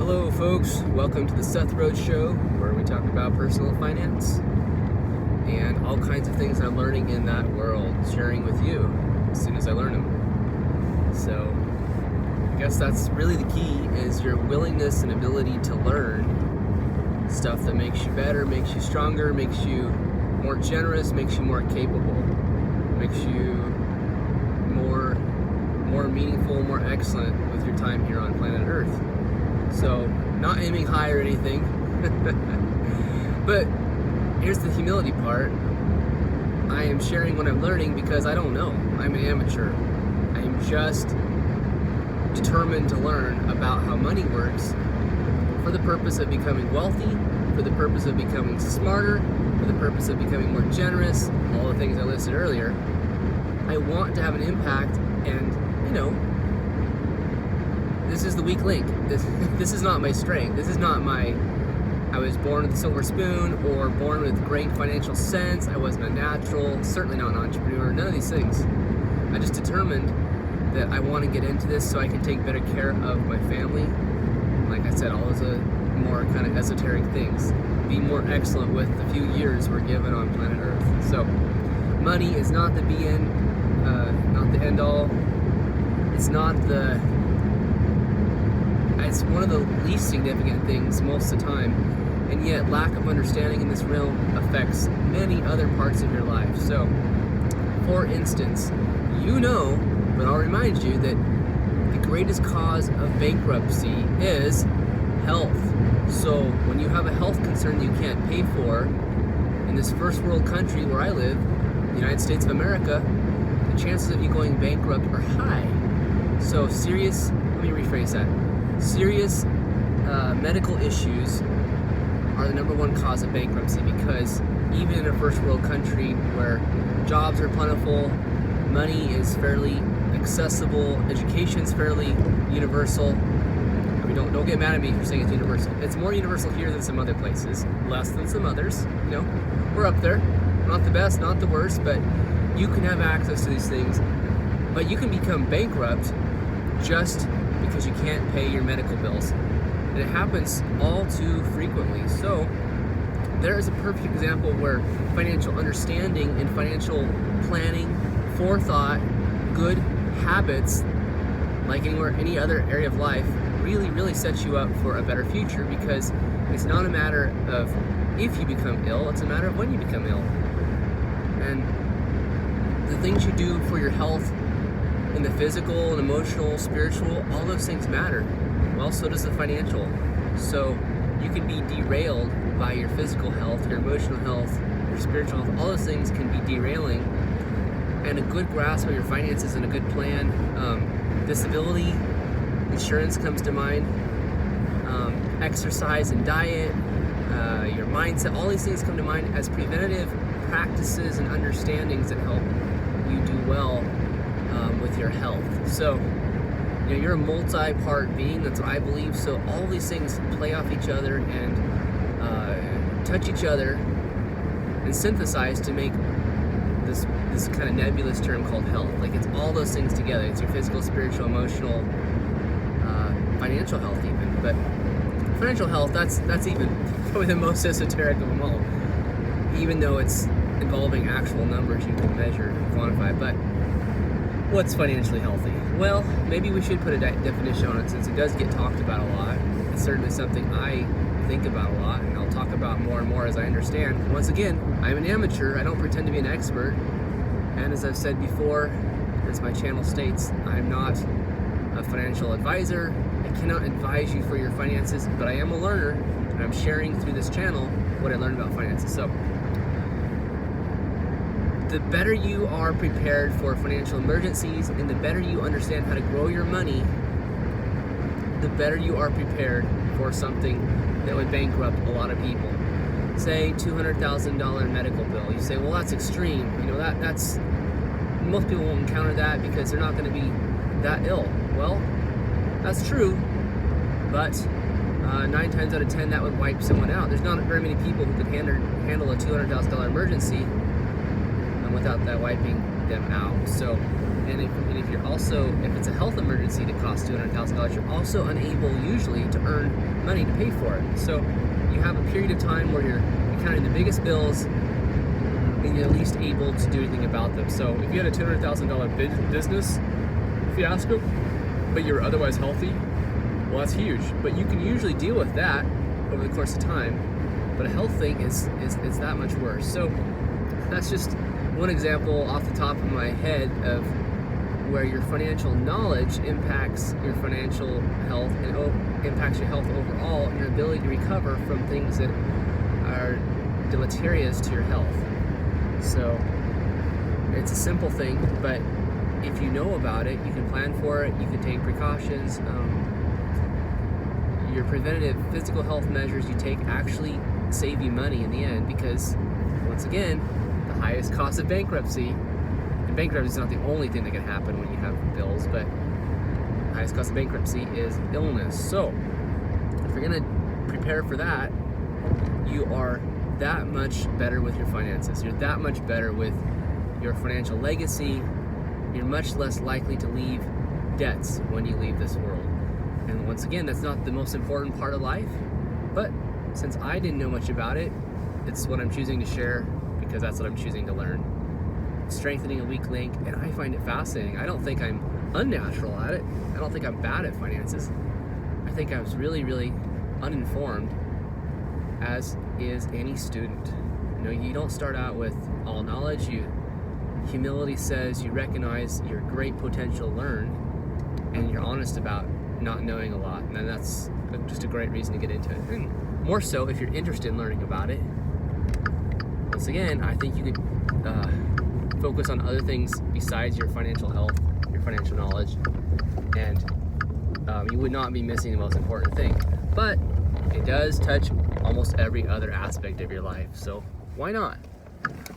Hello folks, welcome to the Seth Rhodes Show, where we talk about personal finance and all kinds of things I'm learning in that world, sharing with you as soon as I learn them. So I guess that's really the key, is your willingness and ability to learn stuff that makes you better, makes you stronger, makes you more generous, makes you more capable, makes you more meaningful, more excellent with your time here on planet Earth. So, not aiming high or anything, but here's the humility part. I am sharing what I'm learning because I don't know. I'm an amateur. I am just determined to learn about how money works for the purpose of becoming wealthy, for the purpose of becoming smarter, for the purpose of becoming more generous, all the things I listed earlier. I want to have an impact, and this is the weak link. This is not my strength. This is not I was born with a silver spoon or born with great financial sense. I wasn't a natural, certainly not an entrepreneur, none of these things. I just determined that I want to get into this so I can take better care of my family. Like I said, all those more kind of esoteric things. Be more excellent with the few years we're given on planet Earth. So, money is not the not the end all. It's one of the least significant things most of the time, and yet lack of understanding in this realm affects many other parts of your life. So, for instance, but I'll remind you that the greatest cause of bankruptcy is health. So, when you have a health concern you can't pay for, in this first world country where I live, the United States of America, the chances of you going bankrupt are high. So, let me rephrase that. Serious medical issues are the number one cause of bankruptcy, because even in a first world country where jobs are plentiful, money is fairly accessible, education's fairly universal. I mean, don't get mad at me for saying it's universal. It's more universal here than some other places, less than some others. We're up there. Not the best, not the worst, but you can have access to these things. But you can become bankrupt just because you can't pay your medical bills. And it happens all too frequently. So there is a perfect example where financial understanding and financial planning, forethought, good habits, like any other area of life, really, really sets you up for a better future, because it's not a matter of if you become ill, it's a matter of when you become ill. And the things you do for your health, in the physical and emotional, spiritual, all those things matter. Well, so does the financial. So you can be derailed by your physical health, your emotional health, your spiritual health. All those things can be derailing. And a good grasp of your finances and a good plan, disability insurance comes to mind, exercise and diet, your mindset, all these things come to mind as preventative practices and understandings that help you do well with your health. So, you're a multi-part being, that's what I believe. So all these things play off each other and touch each other and synthesize to make this kind of nebulous term called health. Like, it's all those things together. It's your physical, spiritual, emotional, financial health even. But financial health, that's even probably the most esoteric of them all, even though it's involving actual numbers you can measure and quantify. But what's financially healthy? Well, maybe we should put a definition on it, since it does get talked about a lot. It's certainly something I think about a lot, and I'll talk about more and more as I understand. Once again, I'm an amateur. I don't pretend to be an expert. And as I've said before, as my channel states, I'm not a financial advisor. I cannot advise you for your finances, but I am a learner, and I'm sharing through this channel what I learned about finances. So, the better you are prepared for financial emergencies, and the better you understand how to grow your money, the better you are prepared for something that would bankrupt a lot of people. Say $200,000 medical bill. You say, well, that's extreme. That's most people won't encounter that because they're not going to be that ill. Well, that's true, but 9 times out of 10 that would wipe someone out. There's not very many people who could handle a $200,000 emergency without that wiping them out. So And if you're also, if it's a health emergency that costs $200,000, you're also unable usually to earn money to pay for it. So you have a period of time where you're encountering the biggest bills and you're least able to do anything about them. So if you had a $200,000 business fiasco, but you're otherwise healthy, well, that's huge. But you can usually deal with that over the course of time. But a health thing is that much worse. So that's just one example off the top of my head of where your financial knowledge impacts your financial health and impacts your health overall and your ability to recover from things that are deleterious to your health. So it's a simple thing, but if you know about it, you can plan for it, you can take precautions. Your preventative physical health measures you take actually save you money in the end, because once again, the highest cost of bankruptcy, and bankruptcy is not the only thing that can happen when you have bills, but the highest cost of bankruptcy is illness. So if you're gonna prepare for that, you are that much better with your finances. You're that much better with your financial legacy. You're much less likely to leave debts when you leave this world. And once again, that's not the most important part of life, but since I didn't know much about it, it's what I'm choosing to share because that's what I'm choosing to learn. Strengthening a weak link, and I find it fascinating. I don't think I'm unnatural at it. I don't think I'm bad at finances. I think I was really, really uninformed, as is any student. You know, you don't start out with all knowledge. Humility says you recognize your great potential to learn, and you're honest about not knowing a lot. And that's just a great reason to get into it. And more so if you're interested in learning about it. Once again, I think you could focus on other things besides your financial health, your financial knowledge, and you would not be missing the most important thing. But it does touch almost every other aspect of your life. So why not?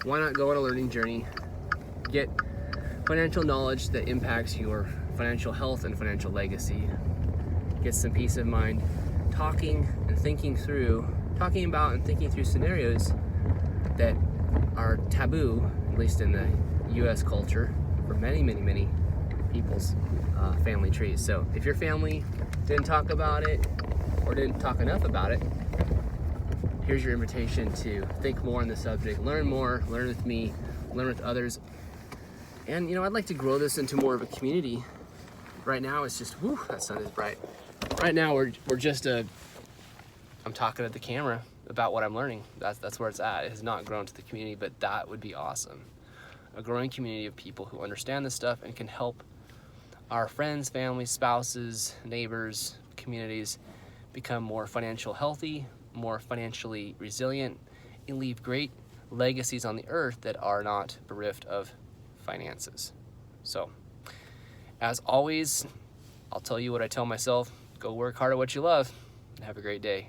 Why not go on a learning journey, get financial knowledge that impacts your financial health and financial legacy, get some peace of mind, talking about and thinking through scenarios that are taboo, at least in the US culture, for many, many, many people's family trees. So if your family didn't talk about it or didn't talk enough about it, here's your invitation to think more on the subject, learn more, learn with me, learn with others. And I'd like to grow this into more of a community. Right now it's just, whoo, that sun is bright. Right now we're just I'm talking at the camera about what I'm learning. That's where it's at. It has not grown to the community, but that would be awesome. A growing community of people who understand this stuff and can help our friends, families, spouses, neighbors, communities become more financially healthy, more financially resilient, and leave great legacies on the earth that are not bereft of finances. So, as always, I'll tell you what I tell myself: go work hard at what you love, and have a great day.